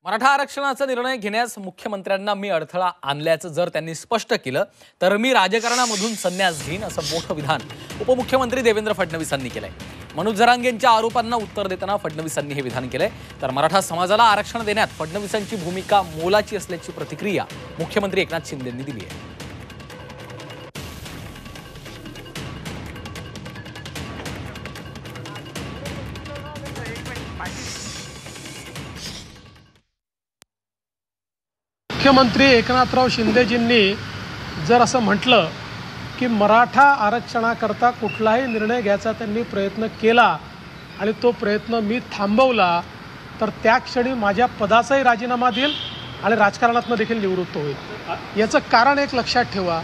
मराठा आरक्षणाचा निर्णय घेण्यास मुख्यमंत्र्यांना मी अडथळा आणल्याचं जर त्यांनी स्पष्ट केलं तर मी राजकारणामधून संन्यास घेईन असं मोठं विधान उपमुख्यमंत्री देवेंद्र फडणवीसांनी केलंय। मनोज जरांगेंच्या आरोपांना उत्तर देताना फडणवीसांनी हे विधान केलंय। तर मराठा समाजाला आरक्षण देण्यात फडणवीसांची भूमिका मोलाची असल्याची प्रतिक्रिया मुख्यमंत्री एकनाथ शिंदेंनी दिली आहे। मुख्यमंत्री एकनाथराव शिंदेजींनी जर असं म्हटलं की मराठा आरक्षणाकरता कुठलाही निर्णय घ्यायचा त्यांनी प्रयत्न केला आणि तो प्रयत्न मी थांबवला तर त्या क्षणी माझ्या पदाचाही राजीनामा देईल आणि राजकारणातून देखील निवृत्त होईल। याचं कारण एक लक्षात ठेवा,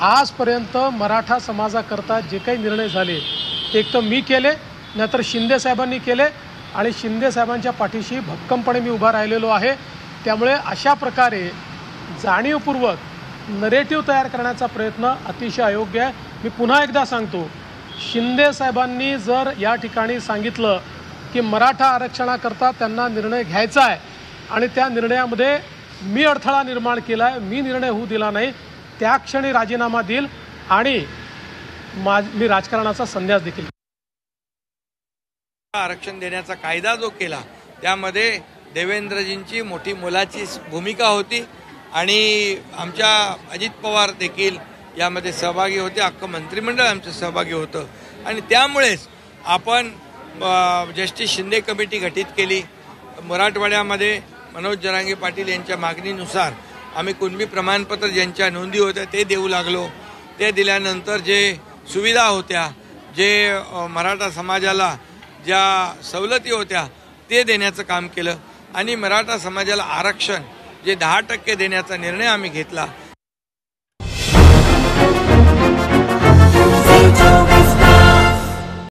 आजपर्यंत मराठा समाजाकरता जे काही निर्णय झाले ते एक तर मी केले नाहीतर शिंदे साहेबांनी केले आणि शिंदे साहेबांच्या पाठीशी भक्कमपणे मी उभा राहिलेलो आहे। त्यामुळे अशा प्रकारे जाणीवपूर्वक नरेटिव्ह तयार करण्याचा प्रयत्न अतिशय अयोग्य आहे। मी पुन्हा एकदा सांगतो, शिंदे साहेबांनी जर या ठिकाणी सांगितलं की मराठा आरक्षणाकरता त्यांना निर्णय घ्यायचा आहे आणि त्या निर्णयामध्ये मी अडथळा निर्माण केला आहे, मी निर्णय होऊ दिला नाही, त्या क्षणी राजीनामा देईल आणि मी राजकारणाचा संन्यास देखील। आरक्षण देण्याचा कायदा जो केला त्यामध्ये देवेंद्रजींची मोठी मोलाची भूमिका होती आणि आमच्या अजित पवार देखील यामध्ये सहभागी होते, अख्खं मंत्रिमंडळ आमचं सहभागी होतं आणि त्यामुळेच आपण जस्टिस शिंदे कमिटी गठीत केली। मराठवाड्यामध्ये मनोज जरांगे पाटील यांच्या मागणीनुसार आम्ही कुणबी प्रमाणपत्र ज्यांच्या नोंदी होत्या ते देऊ लागलो। ते दिल्यानंतर जे सुविधा होत्या, जे मराठा समाजाला ज्या सवलती होत्या ते देण्याचं काम केलं आणि मराठा समाजाला आरक्षण जे 10% देण्याचा निर्णय आम्ही घेतला